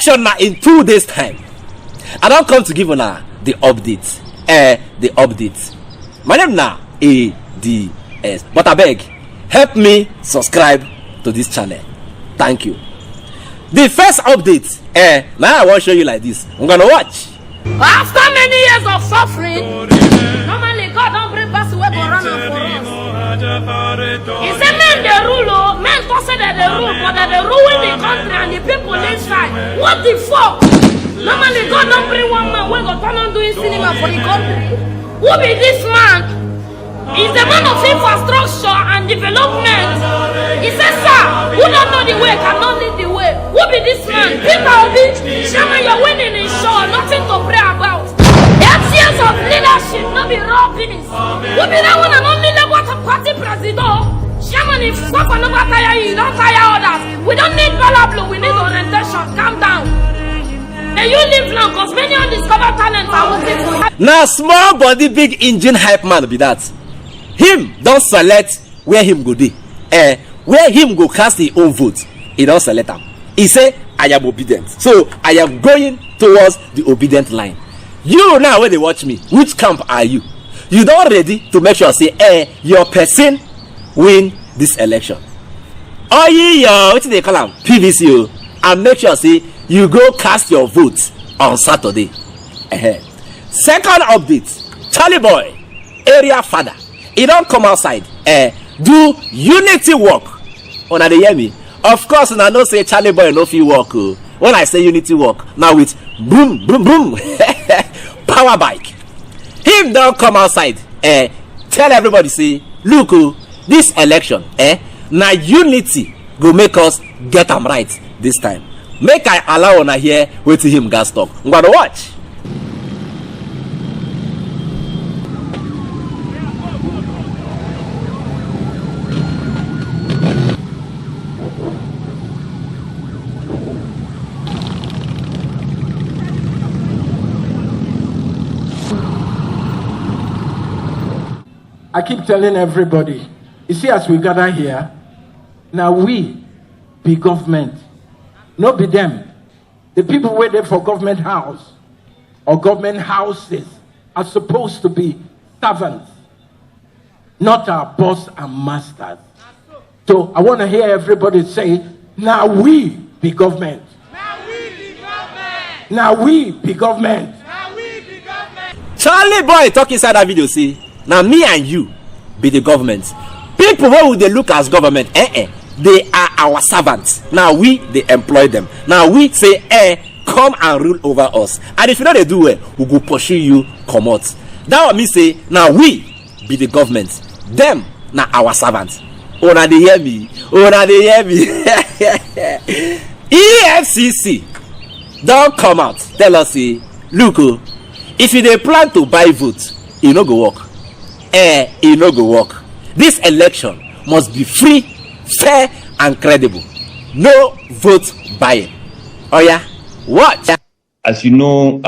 election now in 2 days time. I don't come to give you now the update. The update. My name now ADS. But I beg, help me subscribe to this channel. Thank you. The first update. Now I want to show you like this. I'm gonna watch. After many years of suffering, normally God don't bring us away for running for us. He said men they rule, men thought that they rule, but that they ruin the country and the people inside. What the fuck? Normally God don't bring one man when God turn on doing cinema for the country. Who be this man? He's the man of infrastructure and development. He says, sir, who don't know the way cannot lead the way. Who be this man? Peter Obi, Shaman, you're winning in show, nothing to pray about. 8 years of leadership, not be raw business. Who be that one and only Labour Party president? Shaman, if Papa never tire you, don't tire others. We don't need balablo, we need orientation. Calm down. And you live long, because many undiscovered talents are looking for you. Now, small body, big engine hype man be that. Him don't select where him go dey. Where him go cast his own vote, he don't select them. He say, I am obedient. So I am going towards the obedient line. You now when they watch me, which camp are you? You don't ready to make sure say, your person win this election. Oh yeah, what they call them? PVC. And make sure say you go cast your vote on Saturday. Second update, Charly boy, area father. He don't come outside do unity work. Una dey hear me? Of course, una know say Charly boy no fit work. When I say unity work, now with boom boom boom power bike. Him don't come outside tell everybody say, look this election na unity go make us get am right this time. Make I allow una hear wetin him gas talk. I'm gonna watch. I keep telling everybody, you see, as we gather here, now we be government, no be them. The people waiting for government house or government houses are supposed to be servants, not our boss and masters. So I want to hear everybody say, now we be government. Now we be government. Now we be government. Now we be government. Charly boy talk inside that video say, now me and you be the government. People who they look as government, they are our servants. Now we they employ them. Now we say, come and rule over us. And if you know they do it, we go pursue you, come out. That what me say, now we be the government. Them now our servants. Oh, now they hear me. Oh, now they hear me. EFCC don't come out. Tell us, say, look, if you they plan to buy votes, you no go work. It no go work. This election must be free, fair, and credible. No vote buying. Oh yeah, what? As you know,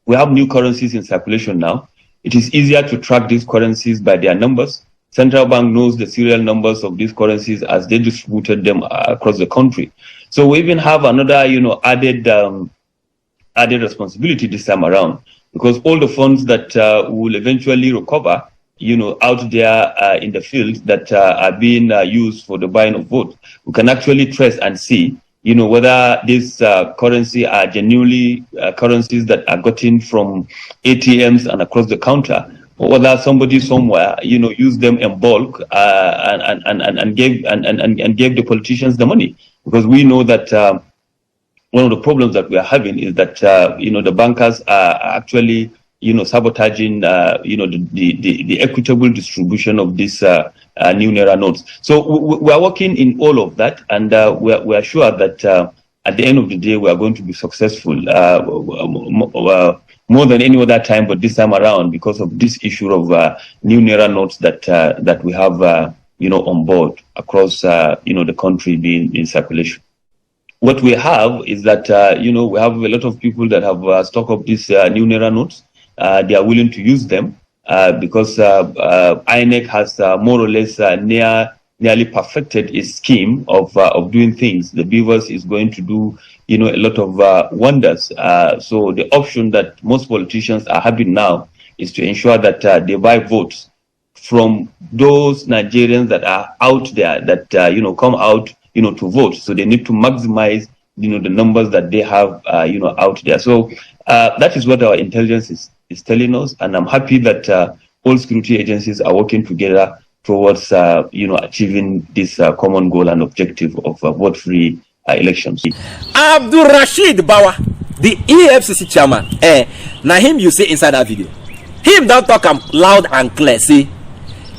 we have new currencies in circulation now. It is easier to track these currencies by their numbers. Central Bank knows the serial numbers of these currencies as they distributed them across the country. So we even have another, added responsibility this time around. Because all the funds that will eventually recover, out there in the field that are being used for the buying of votes, we can actually trace and see, whether these currency are genuinely currencies that are gotten from ATMs and across the counter, or whether somebody somewhere, used them in bulk and gave the politicians the money. Because we know that. One of the problems that we are having is that the bankers are actually sabotaging the equitable distribution of this new naira notes. So we are working in all of that, and we are sure that at the end of the day we are going to be successful more than any other time, but this time around because of this issue of new naira notes that we have on board across the country being in circulation. What we have is that, we have a lot of people that have stock of these new naira notes. They are willing to use them because INEC has more or less near nearly perfected his scheme of doing things. The Beavers is going to do, a lot of wonders. So the option that most politicians are having now is to ensure that they buy votes from those Nigerians that are out there, that come out, to vote. So they need to maximize, the numbers that they have, out there. So that is what our intelligence is telling us, and I'm happy that all security agencies are working together towards, achieving this common goal and objective of vote-free elections. Abdul Rashid Bawa, the EFCC chairman, now him you see inside that video. Him don't talk loud and clear. See,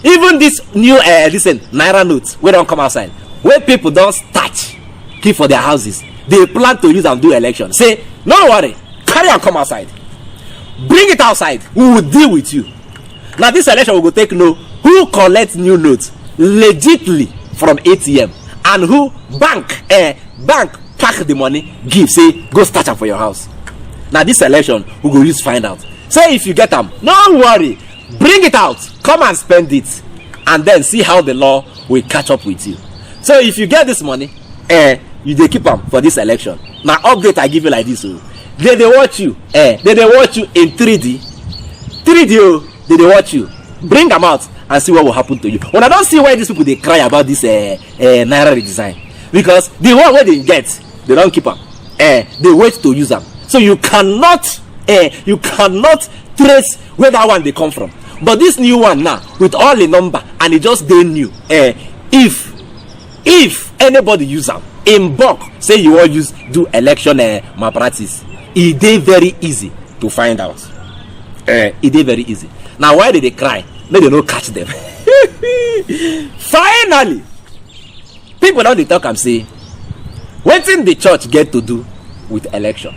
even this new Naira notes, we don't come outside, where people don't start keep for their houses. They plan to use and do election. Say, no worry, carry on, come outside. Bring it outside. We will deal with you. Now this election we will take no who collects new notes legitimately from ATM and who bank pack the money, give, say, go start them for your house. Now this election we will use find out. Say if you get them, no worry, bring it out, come and spend it, and then see how the law will catch up with you. So if you get this money, you dey keep them for this election. Now update I give you like this. So they watch you, they watch you in 3D. 3D, oh, they watch you. Bring them out and see what will happen to you. When I don't see why these people they cry about this Naira redesign, because the one where they get, they don't keep them. They wait to use them. So you cannot trace where that one they come from. But this new one now, with all the number and it just they new. If anybody use them in bulk, say you all do election malpractice, it is very easy to find out. It is very easy. Now why did they cry? Let they not catch them. Finally, people now they talk and say, what thing the church get to do with election?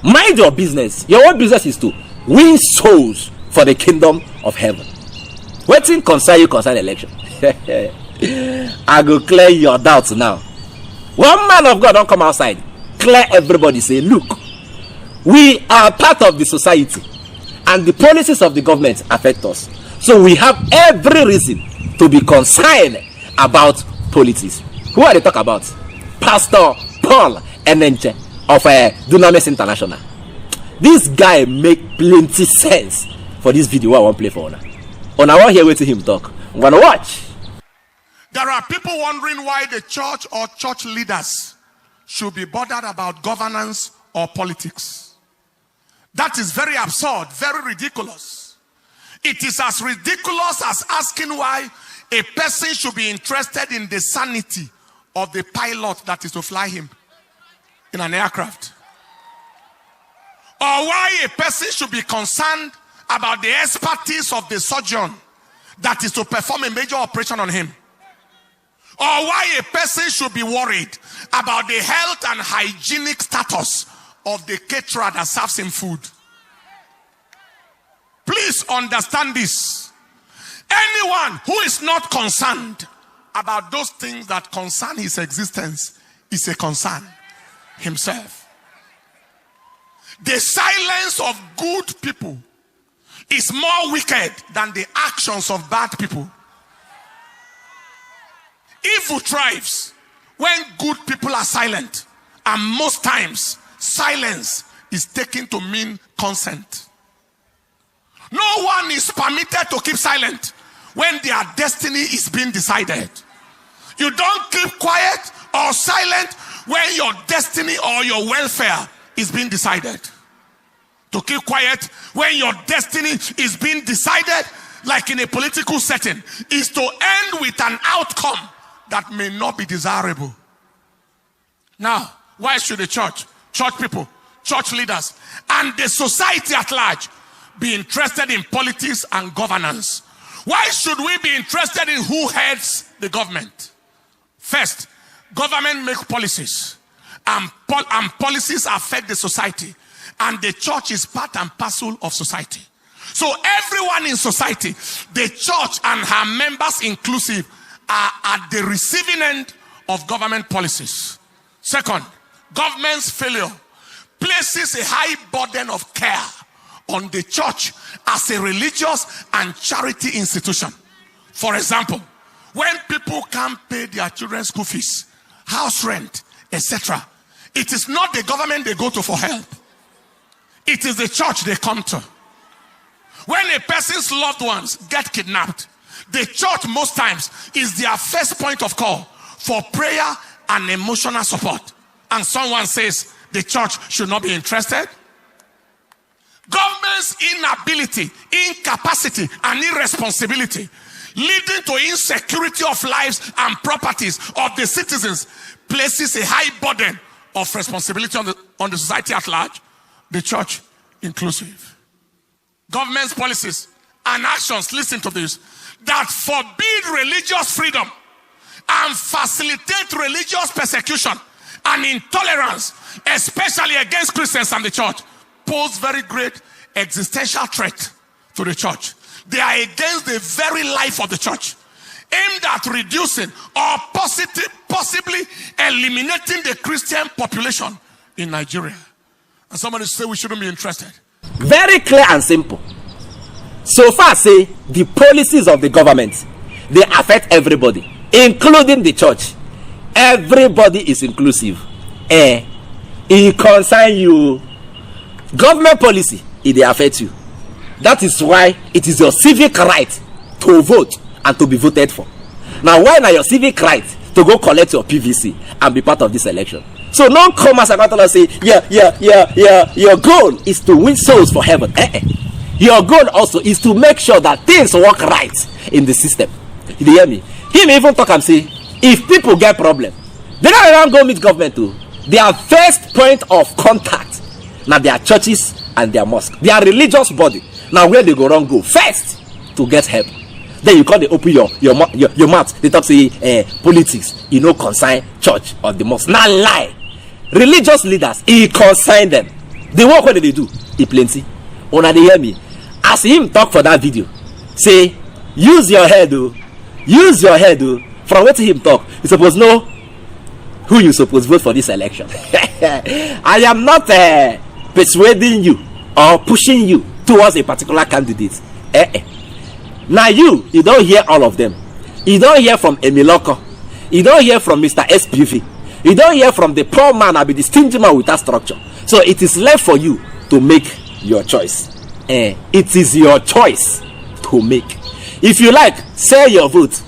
Mind your business. Your own business is to win souls for the kingdom of heaven. What thing concern election? I go clear your doubts now. One man of God don't come outside, clear everybody, say, look, we are part of the society and the policies of the government affect us. So we have every reason to be concerned about politics. Who are they talk about? Pastor Paul Enenche of Dunamis International. This guy make plenty sense for this video I want to play for now. I want to hear waiting him talk. I'm gonna watch. There are people wondering why the church or church leaders should be bothered about governance or politics. That is very absurd, very ridiculous. It is as ridiculous as asking why a person should be interested in the sanity of the pilot that is to fly him in an aircraft. Or why a person should be concerned about the expertise of the surgeon that is to perform a major operation on him. Or why a person should be worried about the health and hygienic status of the caterer that serves him food. Please understand this. Anyone who is not concerned about those things that concern his existence is a concern himself. The silence of good people is more wicked than the actions of bad people. Evil thrives when good people are silent, and most times silence is taken to mean consent. No one is permitted to keep silent when their destiny is being decided. You don't keep quiet or silent when your destiny or your welfare is being decided. To keep quiet when your destiny is being decided, like in a political setting, is to end with an outcome that may not be desirable. Now, why should the church people, church leaders, and the society at large be interested in politics and governance? Why should we be interested in who heads the government? First, government makes policies, and policies affect the society, and the church is part and parcel of society. So everyone in society, the church and her members inclusive, are at the receiving end of government policies. Second, government's failure places a high burden of care on the church as a religious and charity institution. For example, When people can't pay their children's school fees, house rent, etc., it is not the government they go to for help. It is the church they come to. When a person's loved ones get kidnapped, the church most times is their first point of call for prayer and emotional support. And someone says the church should not be interested. Government's inability, incapacity, and irresponsibility leading to insecurity of lives and properties of the citizens places a high burden of responsibility on the society at large, the church inclusive. Government's policies and actions, listen to this, that forbid religious freedom and facilitate religious persecution and intolerance, especially against Christians and the church, pose very great existential threat to the church. They are against the very life of the church, aimed at reducing or possibly eliminating the Christian population in Nigeria. And somebody say we shouldn't be interested. Very clear and simple. So far, say the policies of the government, they affect everybody, including the church. Everybody is inclusive. It concerns you. Government policy, it affects you. That is why it is your civic right to vote and to be voted for. Now, why not your civic right to go collect your PVC and be part of this election? So don't come as a and say, your goal is to win souls for heaven. Your goal also is to make sure that things work right in the system. You hear me? Him even talk and say, if people get problem, they don't go meet government too. Their first point of contact, now their churches and their mosque, their religious body. Now where they go wrong go first to get help. Then you can't open your mouth. They talk say politics, you know, concern church or the mosque. Now lie. Religious leaders, he consign them. The work what they do, he plenty. Una they hear me. As him talk for that video, say use your head, use your head. From what him talk, you suppose know who you suppose vote for this election. I am not persuading you or pushing you towards a particular candidate. Now you don't hear all of them. You don't hear from Emiloko. You don't hear from Mr. SPV. You don't hear from the poor man or the stingy man without structure. So it is left for you to make your choice. It is your choice to make. If you like, sell your vote.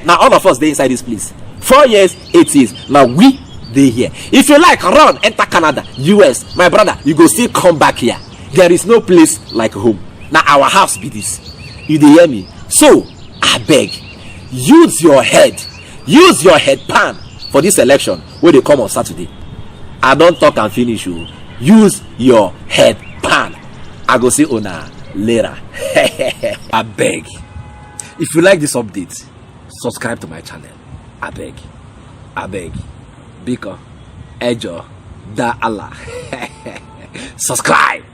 Now all of us they inside this place. 4 years, 8 years. Now we they here. If you like, run, enter Canada, US. My brother, you go still come back here. There is no place like home. Now our house be this. You dey hear me? So I beg, use your head pan for this election when they come on Saturday. I don't talk and finish you. Use your head pan. I go see una later. I beg. If you like this update, subscribe to my channel. I beg. Biko, Ejo, Da Allah. Subscribe.